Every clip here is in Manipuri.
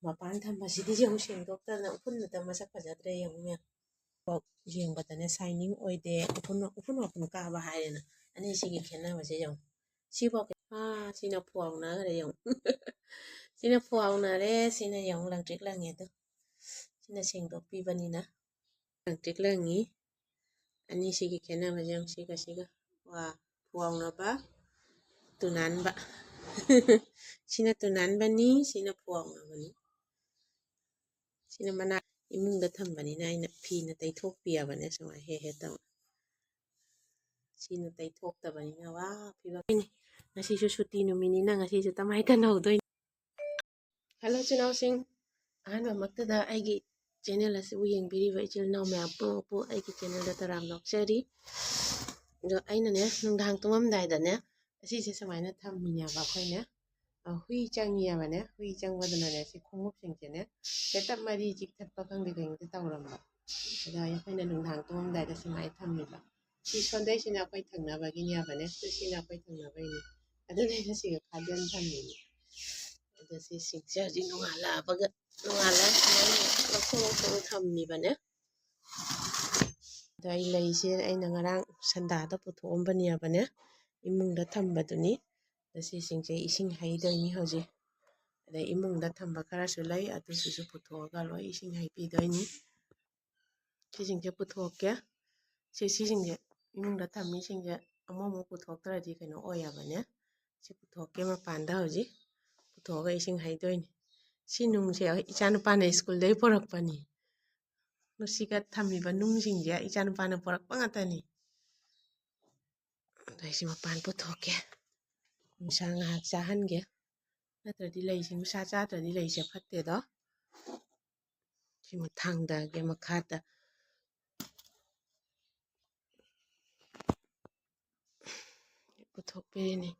ꯃꯄꯥꯟ ꯊꯝꯕꯁꯤꯗꯤ ꯌꯦꯡꯉꯨ ꯁꯦꯡꯗꯣꯛꯇꯅ ꯎꯐꯨꯟꯗꯨꯗ ꯃꯁꯛ ꯐꯖꯗ꯭ꯔꯦ ꯌꯦꯡꯉꯨ ꯃꯌꯥꯝ ꯌꯦꯡꯕꯗꯅꯦ ꯁꯥꯏꯅꯤꯡ ꯑꯣꯏꯗꯦ ꯎꯐꯨꯟ ꯋꯥꯐꯨꯟ ꯀꯥꯕ ꯍꯥꯏꯔꯦꯅ ꯑꯅꯤꯁꯤꯒꯤ ꯈꯦꯠꯅꯕꯁꯦ ꯌꯦꯡꯉꯨ ꯁꯤꯐꯥꯎ ꯁꯤꯅ ꯐꯨꯋꯥꯎꯅꯈ꯭ꯔꯦ ꯌꯦꯡꯉꯨ ꯁꯤꯅ ꯐꯨꯋꯥꯎꯅꯔꯦ ꯁꯤꯅ ꯌꯦꯡꯉꯨ ꯂꯪꯇ꯭ꯔꯤꯛ ꯂꯪꯉꯦ ꯑꯗꯣ ꯁꯤꯅ ꯁꯦꯡꯗꯣꯛꯄꯤꯕꯅꯤꯅ ꯂꯪꯇ꯭ꯔꯤꯛ ꯂꯪꯉꯤ ꯑꯅꯤꯁꯤꯒꯤ ꯈꯦꯠꯅꯕꯁꯦ ꯌꯦꯡꯉꯨ ꯁꯤꯒ ꯋꯥ ꯐꯨꯋꯥꯎꯅꯕ ꯇꯨꯅꯥꯟꯕ sina tunanbani sina puawnabani sina mana imungda thambani na ina phina taithokpiyabane sumai he he taw sina taithoktabani na wa phiba ngasi su suti numini na ngasi su tamai tanawdoi hello chinaw sing ahanba maktada aigi channel asibu yengbiriba ichil naw mya pu aigi channel da taram noksari do aina ne nungdang tumamdai da ne asi se samaina thamminya ba khoine hui changiabane hui changwadana si khongup singchene setap mari jik thatpa khangde khangde tawramba ada yakhaina nungdang tumamdai da simai thammiba si sondai sina apai thangna bagini abane tu sina apai thangna baini adu ne si khajan thammi ada si singcha ji nungala baga nungala lokso thammi bane dai leise aina ngarang sandada puthombani abane imungda thambaduni dasi singche ising haidoni hoji ada imungda thamba kharasu lai atusu puthoga loi ising haipidoni sisingche puthokke sisingche imungda thammi singche amomo puthoktradi kaino oyabane si puthokke mapanda hoji puthoga ising haidoni si nungse ichanupana school dai porakpani nusiga thammiba nungsingje ichanupana porakpa ngatani daisi mapan puthokke nungsa ngahak chahange natradi leisi nungsa chatradi leise fatte do sima thangdage makhada puthokpirini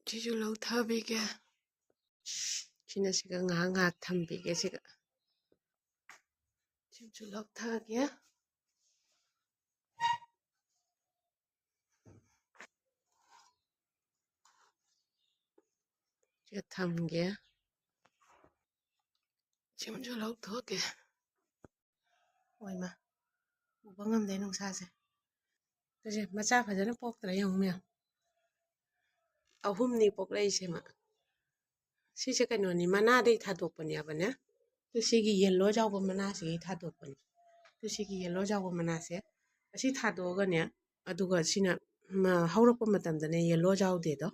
sisu lauthabige sina siga ngahak ngahak thambige siga simsu lauthage siga thamge simsu lauthoke oima uba ngamde nungsase tuje macha phajana poktra yang mya ahumni poklaise ma sise kainoni mana dei thadokpani abane tu sigi yellow jawba mana sigi thadokpani tu sigi yellow jawba mana se asi thadoga ne aduga sina haurakpa matamdane yellow jawde do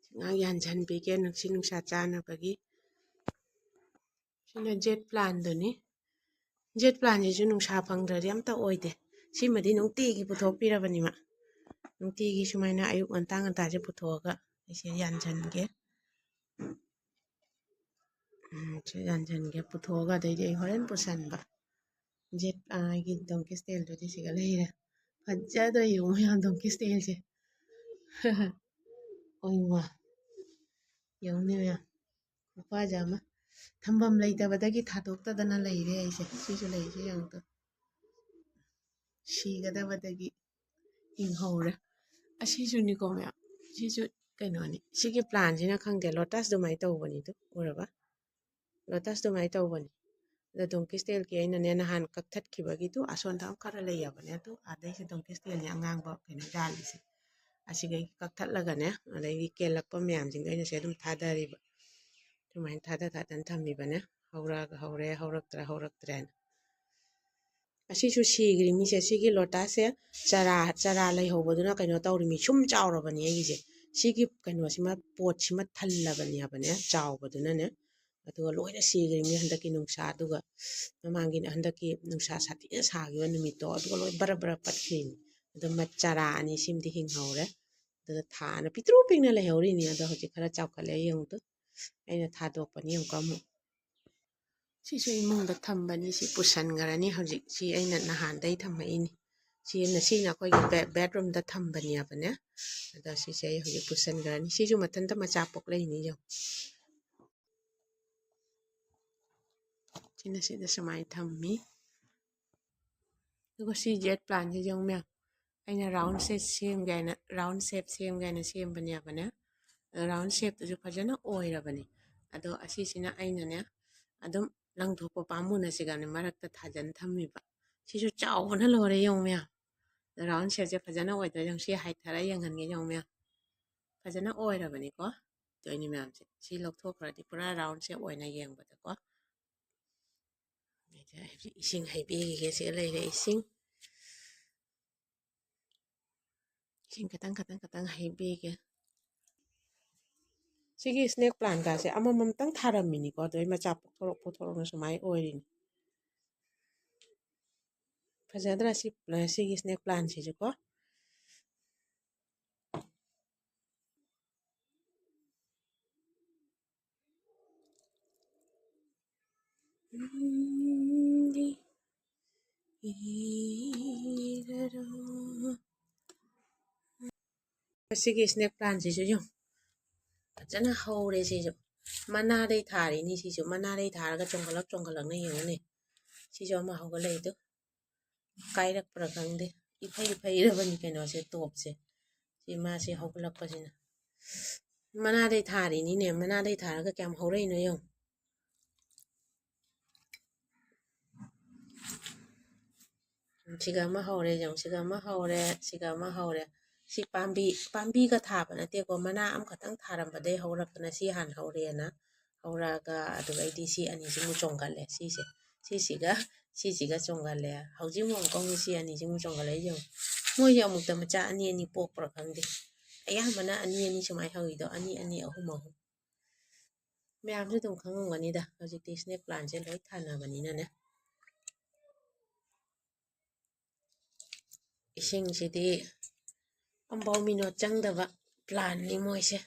singa yanjan bige nungsi nungsa chana bagi sina jet plan doni jet plan jesu nungsa phangdradi amta oide simadi nungtigi puthokpirabani ma nungtigi sumaina ayuk nganta nganta je puthoga ise yanjange yanjange puthoga daidi ay horen pusanba jet agi donkey style do siga leira fajjado yung yan donkey style je oima yung ne ya upajama thambam leitabadagi thadoktadana leire aise sisu leise yung to sigadabadagi inghore asisu ni ko mya sisu kainoni sigi plan sina khangde lotus do mai tawbani to uraba lotus do mai tawbani da donkey style ki aina ne nahan kakthat khibagi tu ason tham khara leiyabane tu adai se donkey style ni angang ba kaino dalise asiga kakthat lagane adai kelakpa myam jing aina se dum thadariba tumain thadan thammi bane hauraga haure hauraktra asisu sigri mi se sigi lotus se chara lai hobaduna kaino tawrimi sum chawrabani agise sigi kaino sima pot sima thallabani abane chawbaduna ne aduga loina sigri mi handaki nungsa aduga mamangi handaki nungsa satina sagiba numito aduga loi bara patkhini adu machara ani simdi hinghaure adu thana pitru pingna lehaurini adu hoji khara chawkhale yengtu aina thadokpani yengkamu sisu imungda thambani si pusangarani hoji si aina nahandai thammaini sina akoigi bedroom da thambani abane ada sise hoji pusangarani sisu mathanta macha poklaini yo sina sida samai thammi ꯑꯗꯨꯒ ꯁꯤ ꯖꯦꯠ ꯄ꯭ꯂꯥꯟꯁꯦ ꯌꯦꯡꯉꯨ ꯃꯌꯥꯝ ꯑꯩꯅ ꯔꯥꯎꯟ ꯁꯦꯞ ꯁꯦꯝꯒꯦꯅ ꯔꯥꯎꯟ ꯁꯦꯞ ꯁꯦꯝꯒꯦꯅ ꯁꯦꯝꯕꯅꯦꯕꯅꯦ ꯔꯥꯎꯟ ꯁꯦꯞꯇꯨꯁꯨ ꯐꯖꯅ ꯑꯣꯏꯔꯕꯅꯤ ꯑꯗꯣ ꯑꯁꯤꯁꯤꯅ ꯑꯩꯅꯅꯦ ꯑꯗꯨꯝ ꯂꯪꯊꯣꯛꯄ ꯄꯥꯝꯃꯨꯅꯁꯤꯒꯅꯦ ꯃꯔꯛꯇ ꯊꯥꯖꯟ ꯊꯝꯃꯤꯕ ꯁꯤꯁꯨ ꯆꯥꯎꯕꯅ ꯂꯣꯏꯔꯦ ꯌꯦꯡꯉꯨ ꯃꯌꯥꯝ ꯔꯥꯎꯟ ꯁꯦꯞꯁꯦ ꯐꯖꯅ ꯑꯣꯏꯗ꯭ꯔꯦ ꯌꯦꯡꯉꯨ ꯁꯤ ꯍꯥꯏꯊꯔ ꯌꯦꯡꯍꯟꯒꯦ ꯌꯦꯡꯉꯨ ꯃꯌꯥꯝ ꯐꯖꯅ ꯑꯣꯏꯔꯕꯅꯤꯀꯣ ꯇꯣꯏꯅꯤ ꯃꯌꯥꯝꯁꯦ ꯁꯤ ꯂꯧꯊꯣꯛꯈ꯭ꯔꯗꯤ ꯄꯨꯔꯥ ꯔꯥꯎꯟ ꯁꯦꯞ ꯑꯣꯏꯅ ꯌꯦꯡꯕꯗꯀꯣ ꯏꯁꯤꯡ ꯍꯩꯕꯤꯒꯦ ꯁꯤꯒ ꯂꯩꯔꯦ ꯏꯁꯤꯡ ꯈꯇꯪ ꯍꯩꯕꯤꯒꯦ ꯁꯤꯒꯤ ꯁ꯭ꯅꯦꯛ ꯄ꯭ꯂꯥꯟꯒꯥꯁꯦ ꯑꯃꯃꯝꯇꯪ ꯊꯥꯔꯝꯃꯤꯅꯤꯀꯣ ꯑꯗꯨꯗꯩ ꯃꯆꯥ ꯄꯣꯛꯊꯣꯔꯛꯅ ꯁꯨꯃꯥꯏꯅ ꯑꯣꯏꯔꯤꯅꯤ ꯐꯖꯗ꯭ꯔꯥ ꯁꯤꯒꯤ ꯁ꯭ꯅꯦꯛ ꯄ꯭ꯂꯥꯟꯁꯤꯁꯨ ꯀꯣ ꯁꯤꯒꯤ ꯁ꯭ꯅꯦꯛ ꯄ꯭ꯂꯥꯟꯁꯤꯁꯨ ꯌꯦꯡꯉꯨ ꯐꯖꯅ ꯍꯧꯔꯦ ꯁꯤꯁꯨ ꯃꯅꯥꯗꯩ ꯊꯥꯔꯤꯅꯤ ꯁꯤꯁꯨ ꯃꯅꯥꯗꯩ ꯊꯥꯔꯒ ꯆꯣꯡꯈꯠꯂꯛꯅ ꯌꯦꯡꯉꯨꯅꯦ ꯁꯤꯁꯨ ꯑꯃ ꯍꯧꯒꯠꯂꯛꯏꯗꯣ ꯀꯥꯏꯔꯛꯄ꯭ꯔꯥ ꯈꯪꯗꯦ ꯐꯩꯔꯕꯅꯤ ꯀꯩꯅꯣꯁꯦ ꯇꯣꯞꯁꯦ ꯁꯤ ꯃꯥꯁꯤ ꯍꯧꯒꯠꯂꯛꯄꯁꯤꯅ ꯃꯅꯥꯗꯩ ꯊꯥꯔꯤꯅꯤꯅꯦ ꯃꯅꯥꯗꯩ ꯊꯥꯔꯒ ꯀꯌꯥꯝ ꯍꯧꯔꯛꯏꯅꯣ ꯌꯦꯡꯉꯨ ꯁꯤꯒ ꯑꯃ ꯍꯧꯔꯦ ꯌꯦꯡꯉꯨ ꯁꯤꯒ ꯑꯃ ꯍꯧꯔꯦ ꯁꯤꯒ ꯑꯃ ꯍꯧꯔꯦ ꯁꯤ ꯄꯥꯝꯕꯤꯒ ꯊꯥꯕ ꯅꯠꯇꯦꯀꯣ ꯃꯅꯥ ꯑꯃꯈꯛꯇꯪ ꯊꯥꯔꯝꯕꯗꯒꯤ ꯍꯧꯔꯛꯇꯅ ꯁꯤ ꯍꯥꯟꯅ ꯍꯧꯔꯦꯅ ꯍꯧꯔꯛꯑꯒ ꯑꯗꯨꯒꯩꯗꯤ ꯁꯤ ꯑꯅꯤꯁꯤꯃꯨꯛ ꯆꯣꯡꯒꯠꯂꯦ ꯁꯤꯁꯤꯒ ꯆꯣꯡꯒꯠꯂꯦ ꯍꯧꯖꯤꯛ ꯑꯃꯨꯛ ꯁꯤ ꯑꯅꯤꯁꯤꯃꯨꯛ ꯆꯣꯡꯒꯠꯂꯛꯏ ꯌꯦꯡꯉꯨ ꯃꯣꯏꯁꯦ ꯑꯃꯨꯛꯇ ꯃꯆꯥ ꯑꯅꯤ ꯑꯅꯤ ꯄꯣꯛꯄ꯭ꯔꯥ ꯈꯪꯗꯦ ꯑꯌꯥꯝꯕꯅ ꯑꯅꯤ ꯑꯅꯤ ꯁꯨꯃꯥꯏꯅ ꯍꯧꯋꯤꯗꯣ ꯑꯅꯤ ꯑꯅꯤ ꯑꯍꯨꯝ ꯑꯍꯨꯝ ꯃꯌꯥꯝꯁꯨ ꯑꯗꯨꯝ ꯈꯪꯉꯝꯒꯅꯤꯗ ꯍꯧꯖꯤꯛꯇꯤ ꯁ꯭ꯅꯦꯛ ꯄ꯭ꯂꯥꯟꯁꯦ ꯂꯣꯏ ꯊꯥꯅꯕꯅꯤꯅꯅꯦ ꯏꯁꯤꯡꯁꯤꯗꯤ ꯑꯝꯕꯥꯎ ꯃꯤꯅꯣꯠ ꯆꯪꯗꯕ ꯄ꯭ꯂꯥꯟꯅꯤ ꯃꯣꯏꯁꯦ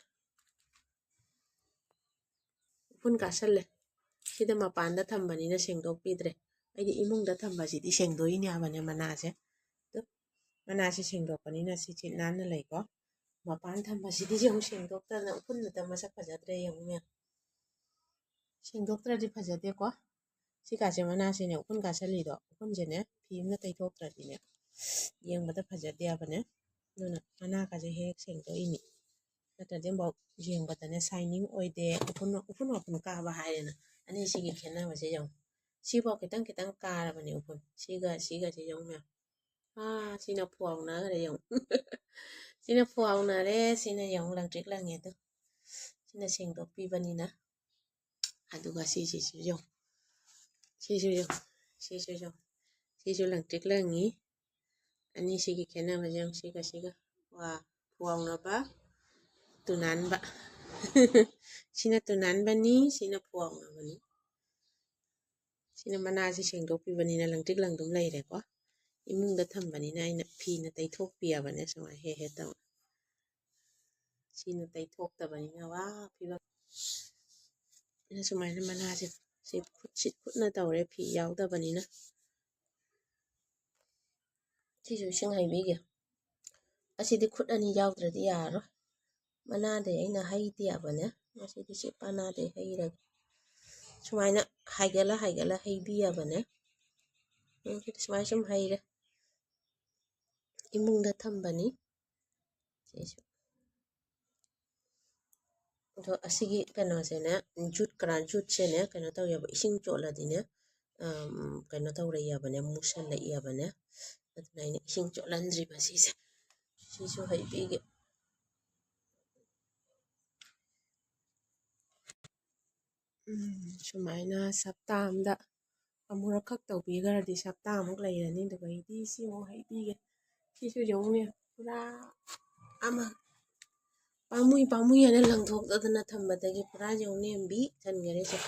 ꯎꯐꯨꯟ ꯀꯥꯁꯜꯂꯦ ꯁꯤꯗ ꯃꯄꯥꯟꯗ ꯊꯝꯕꯅꯤꯅ ꯁꯦꯡꯗꯣꯛꯄꯤꯗ꯭ꯔꯦ ꯑꯩꯗꯤ ꯏꯃꯨꯡꯗ ꯊꯝꯕꯁꯤꯗꯤ ꯁꯦꯡꯗꯣꯛꯏꯅꯦꯕꯅꯦ ꯃꯅꯥꯁꯦ ꯑꯗꯣ ꯃꯅꯥꯁꯦ ꯁꯦꯡꯗꯣꯛꯄꯅꯤꯅ ꯁꯤꯁꯤ ꯅꯥꯟꯅ ꯂꯩꯀꯣ ꯃꯄꯥꯟ ꯊꯝꯕꯁꯤꯗꯤ ꯌꯦꯡꯉꯨ ꯁꯦꯡꯗꯣꯛꯇꯅ ꯎꯐꯨꯟꯕꯇ ꯃꯁꯛ ꯐꯖꯗ꯭ꯔꯦ ꯌꯦꯡꯉꯨ ꯃꯌꯥꯝ ꯁꯦꯡꯗꯣꯛꯇ꯭ꯔꯗꯤ ꯐꯖꯗꯦꯀꯣ ꯁꯤꯀꯥꯁꯦ ꯃꯅꯥꯁꯤꯅꯦ ꯎꯐꯨꯟ ꯀꯥꯁꯜꯂꯤꯗꯣ ꯎꯐꯨꯟꯁꯤꯅꯦ ꯐꯤ ꯑꯃꯅ ꯇꯩꯊꯣꯛꯇ꯭ꯔꯗꯤꯅꯦ ꯌꯦꯡꯕꯗ ꯐꯖꯗꯦꯕꯅꯦ ꯑꯗꯨꯅ ꯃꯅꯥꯀꯥꯁꯦ ꯍꯦꯛ ꯁꯦꯡꯗꯣꯛꯏꯅꯤ ꯅꯠꯇ꯭ꯔꯗꯤ ꯑꯃꯨꯛ ꯌꯦꯡꯕꯗꯅꯦ ꯁꯥꯏꯅꯤꯡ ꯑꯣꯏꯗꯦ ꯎꯐꯨꯟ ꯋꯥꯏꯐꯨꯟ ꯀꯥꯕ ꯍꯥꯏꯔꯦꯅ ꯑꯅꯤꯁꯤꯒꯤ ꯈꯦꯠꯅꯕꯁꯦ ꯌꯦꯡꯉꯨ ꯁꯤꯐꯥꯎ ꯈꯤꯇꯪ ꯀꯥꯔꯕꯅꯦ ꯎꯐꯨꯟ ꯁꯤꯒꯁꯦ ꯌꯦꯡꯉꯨ ꯃꯌꯥꯝ ꯁꯤꯅ ꯐꯨꯋꯥꯎꯅꯈ꯭ꯔꯦ ꯌꯦꯡꯉꯨ ꯁꯤꯅ ꯐꯨꯋꯥꯎꯅꯔꯦ ꯁꯤꯅ ꯌꯦꯡꯉꯨ ꯂꯪꯇ꯭ꯔꯤꯛ ꯂꯪꯉꯦ ꯑꯗꯣ ꯁꯤꯅ ꯁꯦꯡꯗꯣꯛꯄꯤꯕꯅꯤꯅ ꯑꯗꯨꯒ ꯁꯤꯁꯤꯁꯨ ꯌꯦꯡꯉꯨ ꯁꯤꯁꯨ ꯂꯪꯇ꯭ꯔꯤꯛ ꯂꯪꯉꯤ ꯑꯅꯤꯁꯤꯒꯤ ꯈꯦꯠꯅꯕꯁꯦ ꯌꯦꯡꯉꯨ ꯁꯤꯒ ꯐꯨꯋꯥꯎꯅꯕ ꯇꯨꯅꯥꯟꯕ ꯁꯤꯅ ꯇꯨꯅꯥꯟꯕꯅꯤ ꯁꯤꯅ ꯐꯨꯋꯥꯎꯅꯕꯅꯤ ꯁꯤꯅ ꯃꯅꯥꯁꯤ ꯁꯦꯡꯗꯣꯛꯄꯤꯕꯅꯤꯅ ꯂꯪꯇ꯭ꯔꯤꯛ ꯂꯪꯗꯨꯝ ꯂꯩꯔꯦꯀꯣ ꯏꯃꯨꯡꯗ ꯊꯝꯕꯅꯤꯅ ꯑꯩꯅ ꯐꯤꯅ ꯇꯩꯊꯣꯛꯄꯤꯌꯕꯅꯦ ꯁꯨꯃꯥꯏꯅ ꯍꯦꯛ ꯇꯧꯔ ꯁꯤꯅ ꯇꯩꯊꯣꯛꯇꯕꯅꯤꯅ ꯐꯤꯕꯝ ꯁꯨꯃꯥꯏꯅ ꯃꯅꯥꯁꯦ ꯈꯨꯠꯅ ꯇꯧꯔꯦ ꯐꯤ ꯌꯥꯎꯗꯕꯅꯤꯅ ꯁꯤꯁꯨ ꯏꯁꯤꯡ ꯍꯩꯕꯤꯒꯦ ꯑꯁꯤꯗꯤ ꯈꯨꯠ ꯑꯅꯤ ꯌꯥꯎꯗ꯭ꯔꯗꯤ ꯌꯥꯔꯔꯣꯏ ꯃꯅꯥꯗꯩ ꯑꯩꯅ ꯍꯩꯇꯦꯕꯅꯦ ꯉꯁꯤꯗꯤ ꯁꯤ ꯃꯅꯥꯗꯩ ꯍꯩꯔꯒꯦ ꯁꯨꯃꯥꯏꯅ ꯍꯥꯏꯒꯠꯂ ꯍꯩꯕꯤꯌꯕꯅꯦ ꯁꯨꯃꯥꯏꯅ ꯁꯨꯝ ꯍꯩꯔꯦ ꯏꯃꯨꯡꯗ ꯊꯝꯕꯅꯤ ꯁꯤꯁꯨ ꯑꯗꯣ ꯑꯁꯤꯒꯤ ꯀꯩꯅꯣꯁꯦꯅꯦ ꯖꯨꯠꯁꯦꯅꯦ ꯀꯩꯅꯣ ꯇꯧꯋꯦꯕ ꯏꯁꯤꯡ ꯆꯣꯠꯂꯗꯤꯅꯦ ꯀꯩꯅꯣ ꯇꯧꯔꯛꯏꯕꯅꯦ ꯃꯨꯁꯜꯂꯛꯏꯕꯅꯦ ꯑꯗꯨꯅ ꯑꯩꯅ ꯏꯁꯤꯡ ꯆꯣꯠꯍꯟꯗ꯭ꯔꯤꯕ ꯁꯤꯁꯨ ꯍꯩꯕꯤꯒꯦ ꯁꯨꯃꯥꯏꯅ ꯁꯞꯇꯥ ꯑꯝꯗ ꯑꯃꯨꯔꯛꯈꯛ ꯇꯧꯕꯤꯈ꯭ꯔꯗꯤ ꯁꯞꯇꯥꯃꯨꯛ ꯂꯩꯔꯅꯤ ꯑꯗꯨꯒꯩꯗꯤ ꯁꯤꯃꯨꯛ ꯍꯩꯕꯤꯒꯦ ꯁꯤꯁꯨ ꯌꯦꯡꯉꯨꯅꯦ ꯄꯨꯔꯥ ꯑꯃ ꯄꯥꯝꯃꯨꯏ ꯍꯥꯏꯅ ꯂꯪꯊꯣꯛꯇꯗꯅ ꯊꯝꯕꯗꯒꯤ ꯄꯨꯔꯥ ꯌꯦꯡꯉꯨ ꯅꯦꯝꯕꯤ ꯊꯟꯈꯔꯦꯁꯦ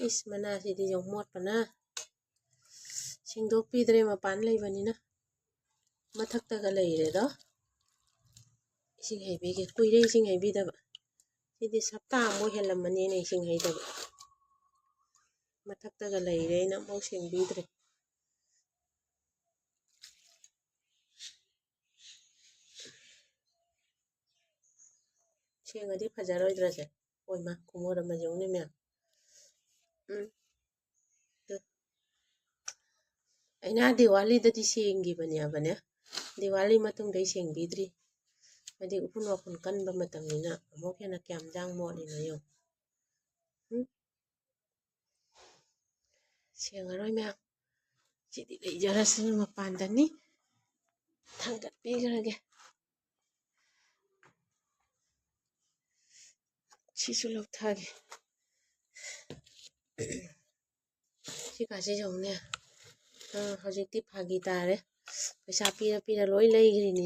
ꯏꯁ ꯃꯅꯥꯁꯤꯗꯤ ꯌꯦꯡꯉꯨ ꯃꯣꯠꯄꯅ ꯁꯦꯡꯗꯣꯛꯄꯤꯗ꯭ꯔꯦ ꯃꯄꯥꯟ ꯂꯩꯕꯅꯤꯅ ꯃꯊꯛꯇꯒ ꯂꯩꯔꯦꯗꯣ ꯏꯁꯤꯡ ꯍꯩꯕꯤꯒꯦ ꯀꯨꯏꯔꯦ ꯏꯁꯤꯡ ꯍꯩꯕꯤꯗꯕ ꯁꯤꯗꯤ ꯍꯞꯇꯥꯃꯨꯛ ꯍꯦꯜꯂꯝꯃꯅꯤ ꯑꯩꯅ ꯏꯁꯤꯡ ꯍꯩꯗꯕ ꯃꯊꯛꯇꯒ ꯂꯩꯔꯦ ꯑꯩꯅ ꯑꯃꯐꯥꯎ ꯁꯦꯡꯕꯤꯗ꯭ꯔꯦ ꯁꯦꯡꯉꯗꯤ ꯐꯖꯔꯣꯏꯗ꯭ꯔꯁꯦ ꯍꯣꯏꯃ ꯈꯨꯃꯣꯠ ꯑꯃ ꯌꯦꯡꯉꯨꯅꯦ ꯃꯌꯥꯝ ꯑꯩꯅ ꯗꯤꯋꯥꯂꯤꯗꯗꯤ ꯁꯦꯡꯈꯤꯕꯅꯦꯕꯅꯦ ꯗꯤꯋꯥꯂꯤ ꯃꯇꯨꯡꯗꯩ ꯁꯦꯡꯕꯤꯗ꯭ꯔꯤ ꯍꯥꯏꯗꯤ ꯎꯐꯨꯟ ꯋꯥꯐꯨꯟ ꯀꯟꯕ ꯃꯇꯝꯅꯤꯅ ꯑꯃꯨꯛ ꯍꯦꯟꯅ ꯀꯌꯥꯝ ꯖꯥꯡ ꯃꯣꯠꯂꯤꯅꯣ ꯌꯦꯡꯉꯨ ꯁꯦꯡꯉꯔꯣꯏ ꯃꯌꯥꯝ ꯁꯤꯗꯤ ꯂꯩꯖꯔꯁꯅꯨ ꯃꯄꯥꯟꯗꯅꯤ ꯊꯥꯡꯒꯠꯄꯤꯈ꯭ꯔꯒꯦ ꯁꯤꯁꯨ ꯂꯧꯊꯒꯦ ꯁꯤ ꯀꯥꯁꯦ ꯌꯦꯡꯉꯨꯅꯦ ꯍꯧꯖꯤꯛꯇꯤ ꯐꯥꯒꯤ ꯇꯥꯔꯦ ꯄꯩꯁꯥ ꯄꯤꯔ ꯄꯤꯔ ꯂꯣꯏ ꯂꯩꯈ꯭ꯔꯤꯅꯤ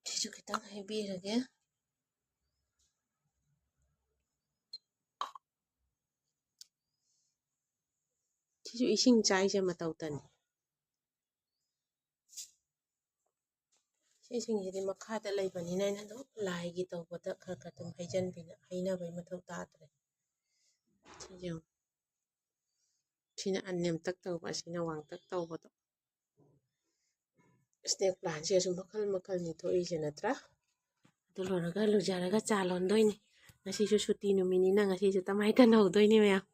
ꯁꯤꯁꯨ ꯈꯤꯇꯪ ꯍꯩꯕꯤꯔꯒꯦ ꯁꯤꯁꯨ ꯏꯁꯤꯡ ꯆꯥꯏꯁꯦ ꯃꯇꯧ ꯇꯅꯤ ꯁꯤꯁꯤꯡꯁꯤꯗꯤ ꯃꯈꯥꯗ ꯂꯩꯕꯅꯤꯅ ꯑꯩꯅ ꯑꯗꯨꯝ ꯂꯥꯏꯒꯤ ꯇꯧꯕꯗ ꯈꯔ ꯈꯔ ꯑꯗꯨꯝ ꯍꯩꯅꯕꯩ ꯃꯊꯧ ꯇꯥꯗ꯭ꯔꯦ ꯁꯤ ꯌꯦꯡꯉꯨ ꯁꯤꯅ ꯑꯅꯦꯝꯇꯛ ꯇꯧꯕ ꯑꯁꯤꯅ ꯋꯥꯡꯇꯛ ꯇꯧꯕꯗꯣ ꯁ꯭ꯅꯦꯛ ꯄ꯭ꯂꯥꯟꯁꯤꯁꯨ ꯃꯈꯜ ꯃꯈꯜꯅꯤ ꯊꯣꯛꯏꯁꯦ ꯅꯠꯇ꯭ꯔꯥ ꯑꯗꯨ ꯂꯣꯏꯔꯒ ꯂꯨꯖꯔꯒ ꯆꯥ ꯂꯣꯟꯗꯣꯏꯅꯤ ꯉꯁꯤꯁꯨ ꯁꯨꯇꯤ ꯅꯨꯃꯤꯠꯅꯤꯅ ꯉꯁꯤꯁꯨ ꯇꯃꯥꯏ ꯀꯟꯍꯧꯗꯣꯏꯅꯤ ꯃꯌꯥꯝ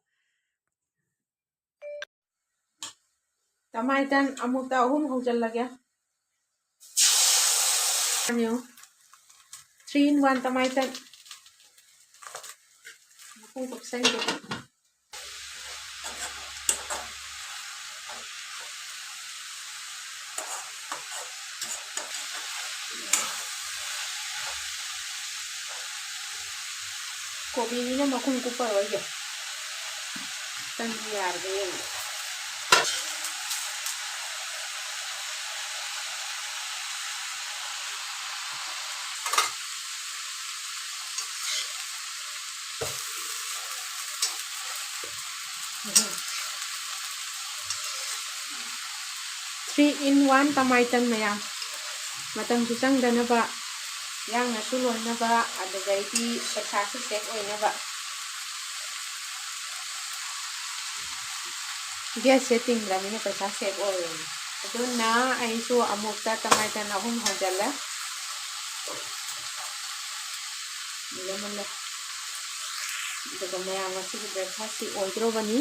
ꯇꯃꯥꯏꯇꯟ ꯑꯃꯨꯛꯇ 3 ꯍꯧꯖꯤꯜꯂꯒꯦ 3 in 1 ꯇꯃꯥꯏꯇꯟ ꯃꯈꯨꯝ ꯀꯨꯞꯁꯟꯒꯦ ꯀꯣꯕꯤꯅꯤꯅ ꯃꯈꯨꯝ ꯀꯨꯞꯄꯔꯣꯏꯒꯦ ꯇꯟꯕ ꯌꯥꯔꯕ ꯌꯦꯡꯉꯨ Three in 1 ꯇꯃꯥꯏꯇꯟ ꯃꯌꯥꯝ ꯃꯇꯝꯁꯨ ꯆꯪꯗꯅꯕ ꯌꯥꯡꯅꯁꯨ ꯂꯣꯏꯅꯕ ꯑꯗꯨꯗꯩꯗꯤ ꯄꯩꯁꯥꯁꯨ ꯁꯦꯞ ꯑꯣꯏꯅꯕ ꯒ꯭ꯌꯥꯁꯁꯦ ꯇꯤꯡꯗ꯭ꯔꯕꯅꯤꯅ ꯄꯩꯁꯥ ꯁꯦꯞ ꯑꯣꯏꯔꯦꯅꯦ ꯑꯗꯨꯅ ꯑꯩꯁꯨ ꯑꯃꯨꯛꯇ ꯇꯃꯥꯏꯇꯟ 3 ꯍꯧꯖꯤꯜꯂꯦ ꯑꯗꯨꯒ ꯃꯌꯥꯝ ꯉꯁꯤꯒꯤ ꯕ꯭ꯔꯦꯛꯐꯥꯁꯁꯤ ꯑꯣꯏꯗ꯭ꯔꯣꯕꯅꯤ